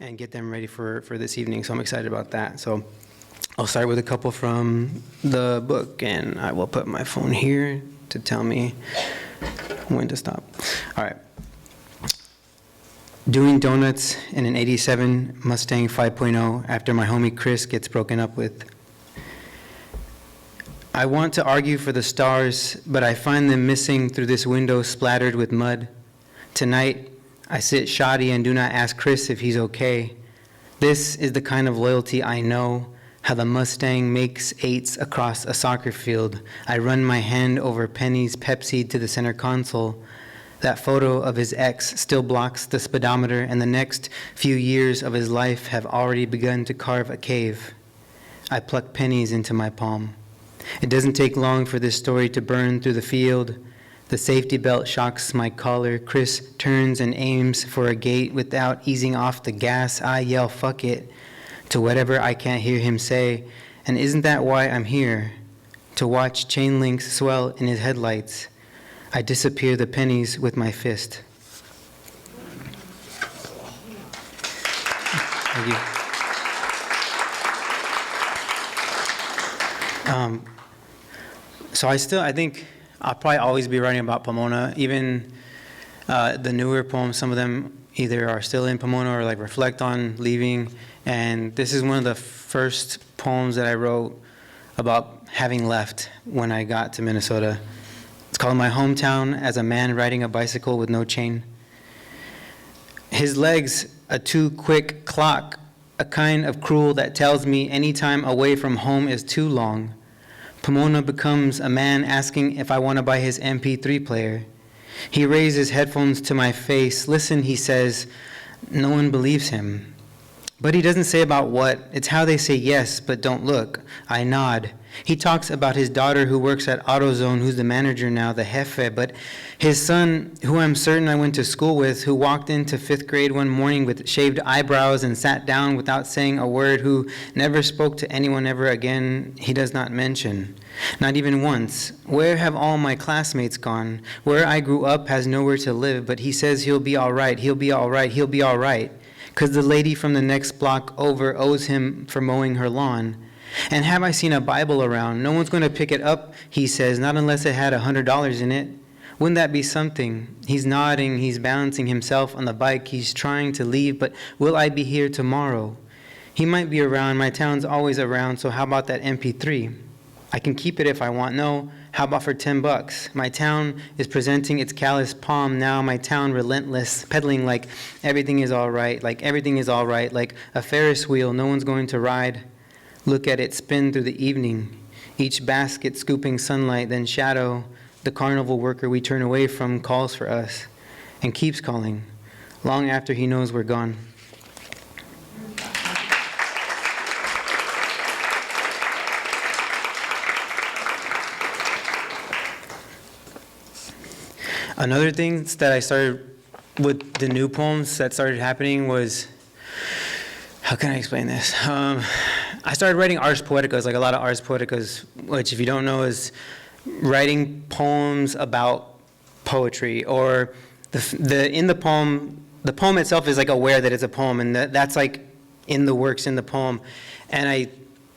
and get them ready for this evening. So I'm excited about that. So I'll start with a couple from the book, and I will put my phone here to tell me when to stop. All right. Doing donuts in an 87 Mustang 5.0 after my homie Chris gets broken up with. I want to argue for the stars, but I find them missing through this window splattered with mud. Tonight, I sit shoddy and do not ask Chris if he's okay. This is the kind of loyalty I know, how the Mustang makes eights across a soccer field. I run my hand over Penny's Pepsi to the center console. That photo of his ex still blocks the speedometer, and the next few years of his life have already begun to carve a cave. I pluck pennies into my palm. It doesn't take long for this story to burn through the field. The safety belt shocks my collar. Chris turns and aims for a gate without easing off the gas. I yell, "Fuck it," to whatever I can't hear him say. And isn't that why I'm here? To watch chain links swell in his headlights. I disappear the pennies with my fist. Thank you. So I think I'll probably always be writing about Pomona. Even the newer poems, some of them either are still in Pomona or like reflect on leaving. And this is one of the first poems that I wrote about having left when I got to Minnesota. It's called My Hometown as a Man Riding a Bicycle with No Chain. His legs, a too quick clock, a kind of cruel that tells me any time away from home is too long. Pomona becomes a man asking if I want to buy his MP3 player. He raises headphones to my face. Listen, he says. No one believes him. But he doesn't say about what. It's how they say yes, but don't look. I nod. He talks about his daughter who works at AutoZone, who's the manager now, the jefe, but his son, who I'm certain I went to school with, who walked into 5th grade one morning with shaved eyebrows and sat down without saying a word, who never spoke to anyone ever again, he does not mention. Not even once. Where have all my classmates gone? Where I grew up has nowhere to live, but he says he'll be all right, he'll be all right, he'll be all right, because the lady from the next block over owes him for mowing her lawn. And have I seen a Bible around? No one's going to pick it up, he says, not unless it had $100 in it. Wouldn't that be something? He's nodding, he's balancing himself on the bike, he's trying to leave, but will I be here tomorrow? He might be around, my town's always around, so how about that MP3? I can keep it if I want. No, how about for $10? My town is presenting its calloused palm now, my town relentless, pedaling like everything is all right, like everything is all right, like a Ferris wheel no one's going to ride. Look at it spin through the evening, each basket scooping sunlight, then shadow. The carnival worker we turn away from calls for us and keeps calling, long after he knows we're gone. Another thing that I started with the new poems that started happening was, how can I explain this? I started writing Ars Poeticas, like a lot of Ars Poeticas, which if you don't know is writing poems about poetry, or in the poem itself is like aware that it's a poem, and that's like in the works in the poem. And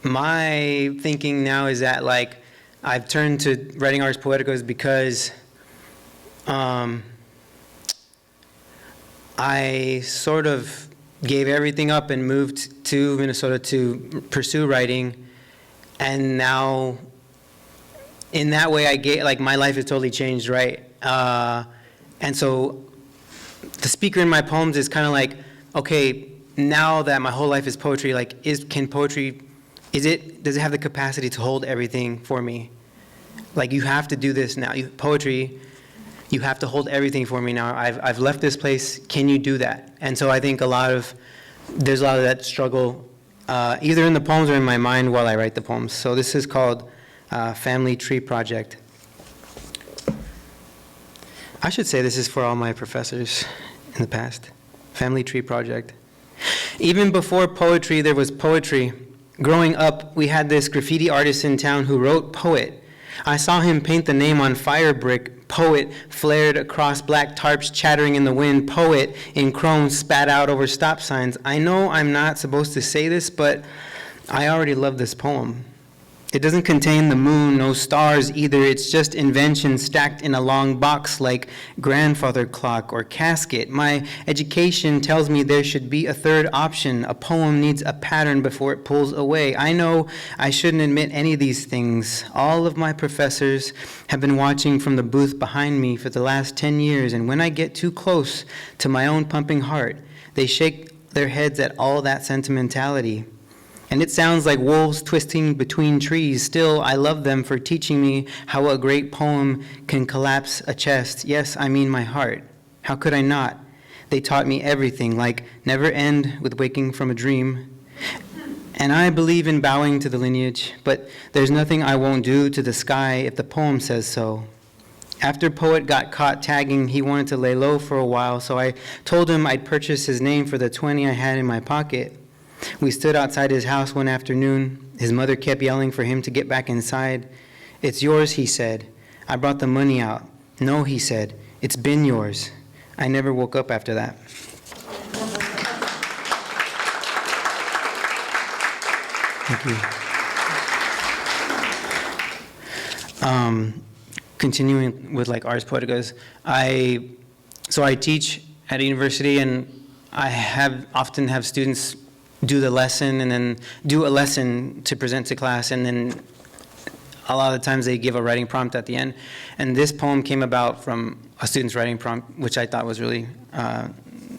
my thinking now is that like I've turned to writing Ars Poeticas because I sort of gave everything up and moved to Minnesota to pursue writing, and now in that way like my life has totally changed, right? And so the speaker in my poems is kind of like, okay, now that my whole life is poetry, like does it have the capacity to hold everything for me? Like you have to do this now. Poetry, you have to hold everything for me now. I've left this place. Can you do that? And so I think there's a lot of that struggle, either in the poems or in my mind while I write the poems. So this is called Family Tree Project. I should say this is for all my professors in the past. Family Tree Project. Even before poetry, there was poetry. Growing up, we had this graffiti artist in town who wrote poet. I saw him paint the name on fire brick. Poet flared across black tarps chattering in the wind. Poet in chrome spat out over stop signs. I know I'm not supposed to say this, but I already love this poem. It doesn't contain the moon, no stars either. It's just invention stacked in a long box like grandfather clock or casket. My education tells me there should be a third option. A poem needs a pattern before it pulls away. I know I shouldn't admit any of these things. All of my professors have been watching from the booth behind me for the last 10 years, and when I get too close to my own pumping heart, they shake their heads at all that sentimentality. And it sounds like wolves twisting between trees. Still, I love them for teaching me how a great poem can collapse a chest. Yes, I mean my heart. How could I not? They taught me everything, like never end with waking from a dream. And I believe in bowing to the lineage, but there's nothing I won't do to the sky if the poem says so. After Poet got caught tagging, he wanted to lay low for a while, so I told him I'd purchase his name for the 20 I had in my pocket. We stood outside his house one afternoon. His mother kept yelling for him to get back inside. "It's yours," he said. I brought the money out. "No," he said, "it's been yours." I never woke up after that. Thank you. Continuing with like Ars Poeticas, I teach at a university, and I often have students do the lesson and then do a lesson to present to class, and then a lot of the times they give a writing prompt at the end. And this poem came about from a student's writing prompt, which I thought was really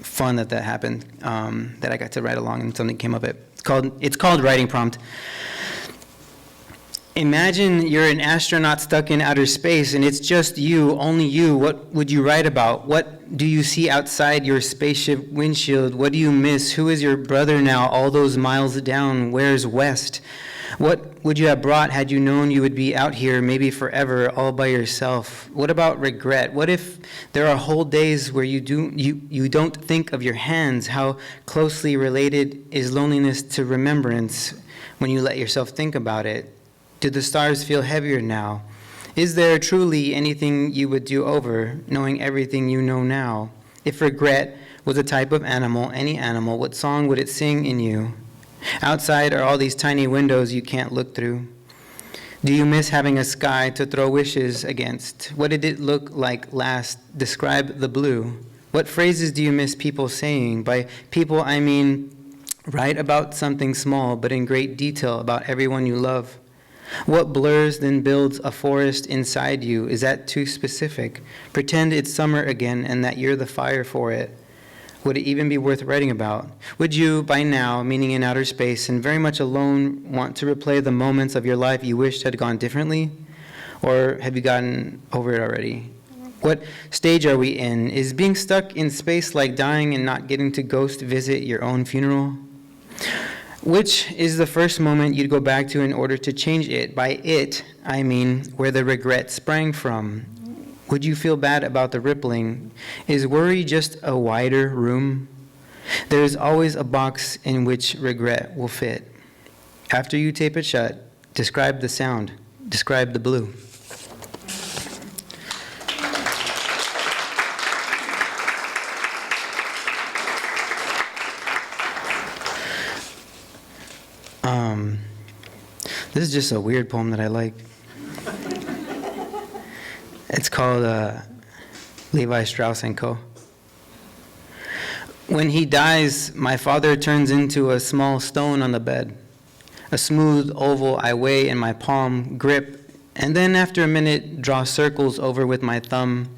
fun that happened, that I got to write along and something came of it. It's called Writing Prompt. Imagine you're an astronaut stuck in outer space and it's just you, only you. What would you write about? What do you see outside your spaceship windshield? What do you miss? Who is your brother now, all those miles down? Where's West? What would you have brought had you known you would be out here, maybe forever, all by yourself? What about regret? What if there are whole days where you don't think of your hands? How closely related is loneliness to remembrance when you let yourself think about it? Do the stars feel heavier now? Is there truly anything you would do over, knowing everything you know now? If regret was a type of animal, any animal, what song would it sing in you? Outside are all these tiny windows you can't look through. Do you miss having a sky to throw wishes against? What did it look like last? Describe the blue. What phrases do you miss people saying? By people, I mean write about something small, but in great detail about everyone you love. What blurs then builds a forest inside you? Is that too specific? Pretend it's summer again and that you're the fire for it. Would it even be worth writing about? Would you, by now, meaning in outer space and very much alone, want to replay the moments of your life you wished had gone differently? Or have you gotten over it already? What stage are we in? Is being stuck in space like dying and not getting to ghost visit your own funeral? Which is the first moment you'd go back to in order to change it? By it, I mean where the regret sprang from. Would you feel bad about the rippling? Is worry just a wider room? There is always a box in which regret will fit. After you tape it shut, describe the sound, describe the blue. This is just a weird poem that I like. It's called Levi Strauss & Co. When he dies, my father turns into a small stone on the bed. A smooth oval I weigh in my palm, grip, and then after a minute draw circles over with my thumb.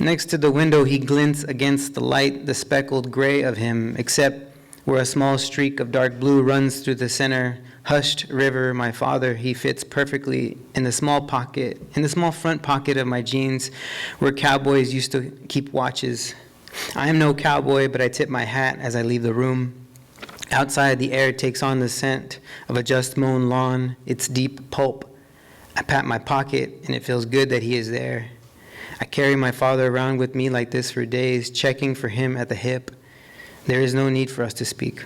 Next to the window he glints against the light, the speckled gray of him, except where a small streak of dark blue runs through the center. Hushed river, my father, he fits perfectly in the small front pocket of my jeans where cowboys used to keep watches. I am no cowboy, but I tip my hat as I leave the room. Outside, the air takes on the scent of a just mown lawn, its deep pulp. I pat my pocket, and it feels good that he is there. I carry my father around with me like this for days, checking for him at the hip. There is no need for us to speak.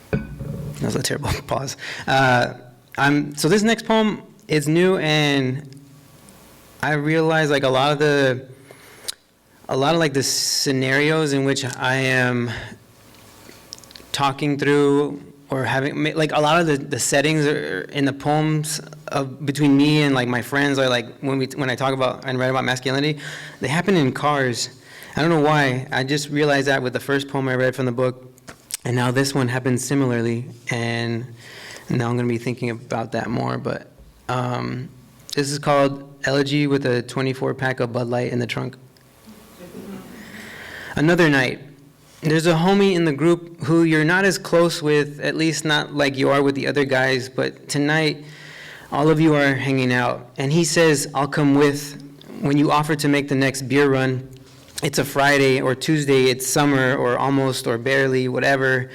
That was a terrible pause. So this next poem is new, and I realize like a lot of like the scenarios in which I am talking through or having, like a lot of the settings are in the poems between me and like my friends, are like when I talk about and write about masculinity, they happen in cars. I don't know why. I just realized that with the first poem I read from the book, and now this one happens similarly, and now I'm going to be thinking about that more. But this is called Elegy with a 24-pack of Bud Light in the trunk. Another night. There's a homie in the group who you're not as close with, at least not like you are with the other guys, but tonight all of you are hanging out. And he says, I'll come with when you offer to make the next beer run. It's a Friday or Tuesday, it's summer or almost or barely, whatever.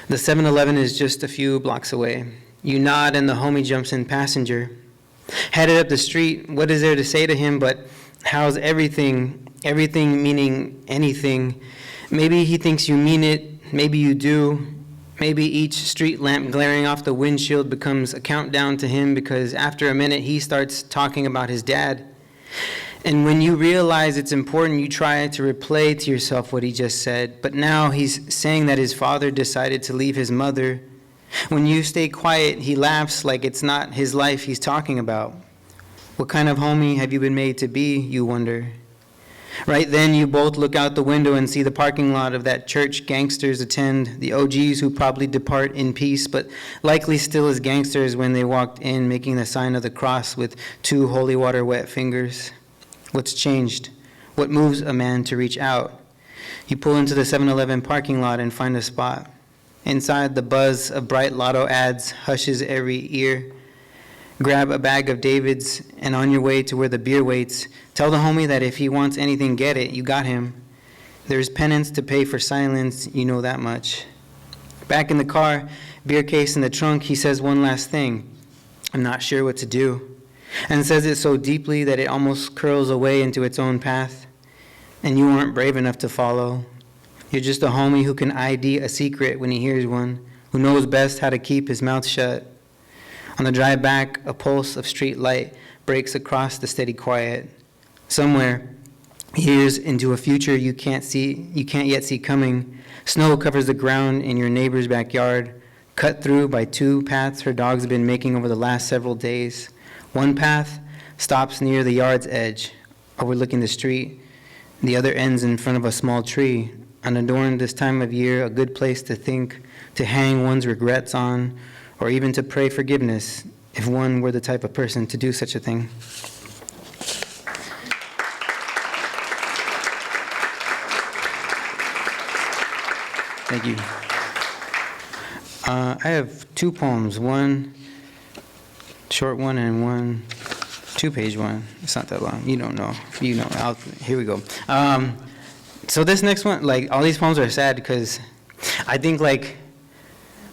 The 7-Eleven is just a few blocks away. You nod and the homie jumps in passenger. Headed up the street, what is there to say to him but, how's everything? Everything meaning anything. Maybe he thinks you mean it, maybe you do. Maybe each street lamp glaring off the windshield becomes a countdown to him because after a minute he starts talking about his dad. And when you realize it's important, you try to replay to yourself what he just said. But now he's saying that his father decided to leave his mother. When you stay quiet, he laughs like it's not his life he's talking about. What kind of homie have you been made to be, you wonder? Right then, you both look out the window and see the parking lot of that church gangsters attend, the OGs who probably depart in peace, but likely still as gangsters when they walked in, making the sign of the cross with 2 holy water wet fingers. What's changed? What moves a man to reach out? You pull into the 7-Eleven parking lot and find a spot. Inside, the buzz of bright lotto ads hushes every ear. Grab a bag of David's, and on your way to where the beer waits, tell the homie that if he wants anything, get it. You got him. There's penance to pay for silence, you know that much. Back in the car, beer case in the trunk, he says one last thing. I'm not sure what to do. And says it so deeply that it almost curls away into its own path. And you aren't brave enough to follow. You're just a homie who can ID a secret when he hears one, who knows best how to keep his mouth shut. On the drive back, a pulse of street light breaks across the steady quiet. Somewhere, years into a future you can't yet see coming, snow covers the ground in your neighbor's backyard, cut through by 2 paths her dogs have been making over the last several days. One path stops near the yard's edge, overlooking the street. The other ends in front of a small tree, unadorned this time of year, a good place to think, to hang one's regrets on, or even to pray forgiveness if one were the type of person to do such a thing. Thank you. I have 2 poems, one short one and one 2-page one. It's not that long. You don't know. You know. Here we go. So this next one, like all these poems are sad because I think like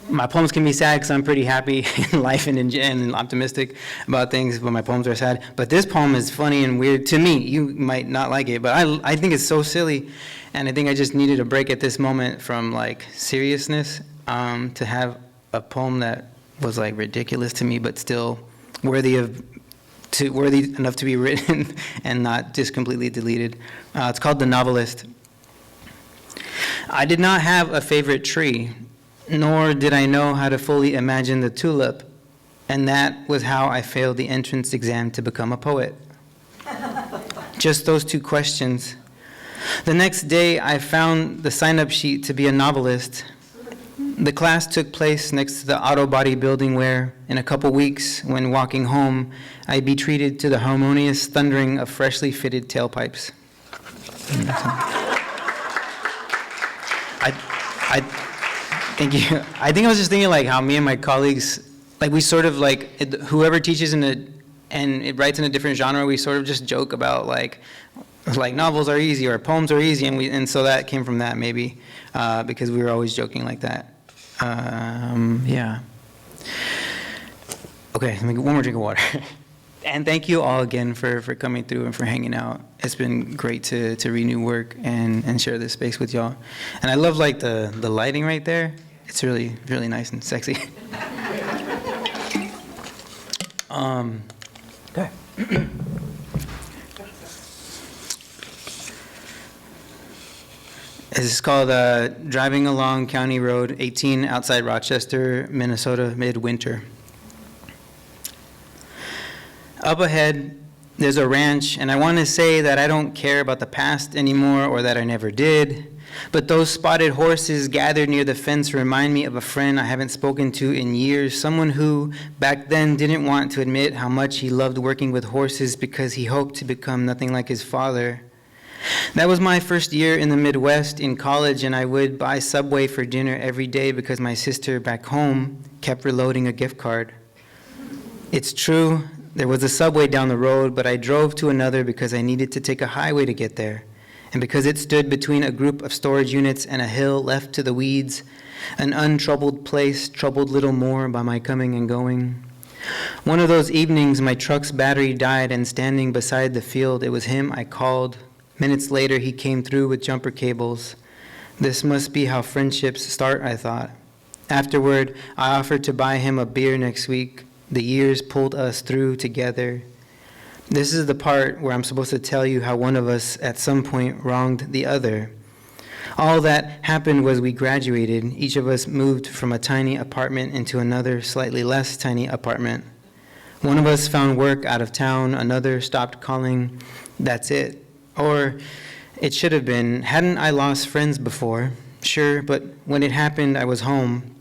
my poems can be sad because I'm pretty happy in life and optimistic about things, but my poems are sad. But this poem is funny and weird to me. You might not like it, but I think it's so silly, and I think I just needed a break at this moment from like seriousness to have a poem that was like ridiculous to me, but still worthy enough to be written and not just completely deleted. It's called The Novelist. I did not have a favorite tree, nor did I know how to fully imagine the tulip, and that was how I failed the entrance exam to become a poet. Just those 2 questions. The next day, I found the sign-up sheet to be a novelist. The class took place next to the auto body building where, in a couple weeks, when walking home, I'd be treated to the harmonious thundering of freshly fitted tailpipes. Thank you. I think I was just thinking like how me and my colleagues, like we sort of like, whoever teaches and it writes in a different genre, we sort of just joke about like novels are easy or poems are easy, and so that came from that maybe, because we were always joking like that. Yeah. Okay, let me get one more drink of water. And thank you all again for coming through and for hanging out. It's been great to renew work and share this space with y'all. And I love like the lighting right there. It's really, really nice and sexy. Okay. This is called Driving Along County Road 18 outside Rochester, Minnesota, midwinter. Up ahead, there's a ranch, and I want to say that I don't care about the past anymore or that I never did. But those spotted horses gathered near the fence remind me of a friend I haven't spoken to in years, someone who back then didn't want to admit how much he loved working with horses because he hoped to become nothing like his father. That was my first year in the Midwest in college, and I would buy Subway for dinner every day because my sister back home kept reloading a gift card. It's true, there was a Subway down the road, but I drove to another because I needed to take a highway to get there. And because it stood between a group of storage units and a hill left to the weeds, an untroubled place, troubled little more by my coming and going. One of those evenings, my truck's battery died, and standing beside the field, it was him I called. Minutes later, he came through with jumper cables. This must be how friendships start, I thought. Afterward, I offered to buy him a beer next week. The years pulled us through together. This is the part where I'm supposed to tell you how one of us at some point wronged the other. All that happened was we graduated. Each of us moved from a tiny apartment into another, slightly less tiny apartment. One of us found work out of town, another stopped calling. That's it. Or it should have been, hadn't I lost friends before? Sure, but when it happened, I was home.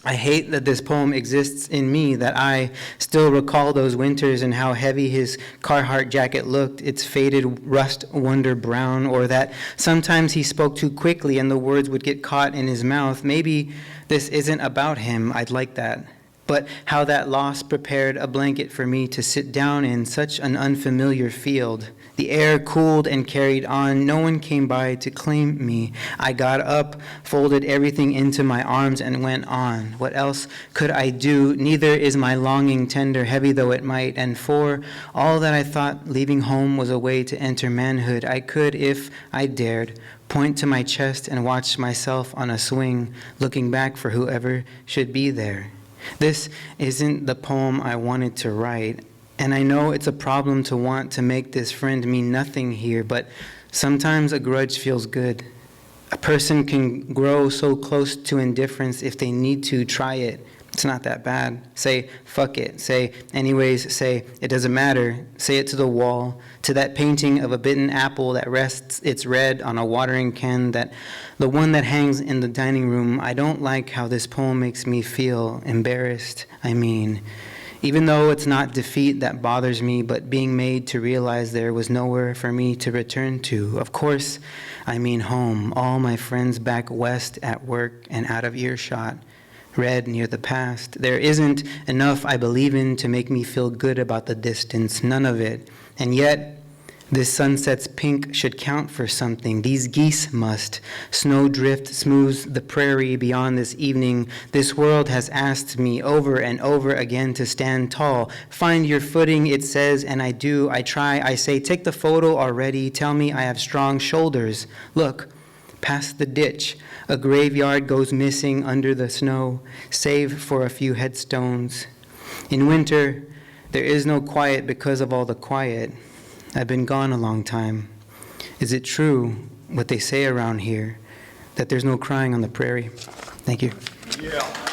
I hate that this poem exists in me, that I still recall those winters and how heavy his Carhartt jacket looked, its faded rust wonder brown, or that sometimes he spoke too quickly and the words would get caught in his mouth. Maybe this isn't about him, I'd like that. But how that loss prepared a blanket for me to sit down in such an unfamiliar field. The air cooled and carried on. No one came by to claim me. I got up, folded everything into my arms, and went on. What else could I do? Neither is my longing tender, heavy though it might. And for all that I thought leaving home was a way to enter manhood, I could, if I dared, point to my chest and watch myself on a swing, looking back for whoever should be there. This isn't the poem I wanted to write, and I know it's a problem to want to make this friend mean nothing here, but sometimes a grudge feels good. A person can grow so close to indifference if they need to try it. It's not that bad. Say, fuck it. Say, anyways. Say, it doesn't matter. Say it to the wall, to that painting of a bitten apple that rests its red on a watering can, that the one that hangs in the dining room. I don't like how this poem makes me feel embarrassed. Even though it's not defeat that bothers me, but being made to realize there was nowhere for me to return to. Of course, I mean home. All my friends back west at work and out of earshot. Read near the past. There isn't enough I believe in to make me feel good about the distance, none of it. And yet, this sunset's pink should count for something. These geese must. Snowdrift smooths the prairie beyond this evening. This world has asked me over and over again to stand tall. Find your footing, it says, and I do. I try, I say, take the photo already. Tell me I have strong shoulders. Look, past the ditch. A graveyard goes missing under the snow, save for a few headstones. In winter, there is no quiet because of all the quiet. I've been gone a long time. Is it true what they say around here, that there's no crying on the prairie? Thank you. Yeah.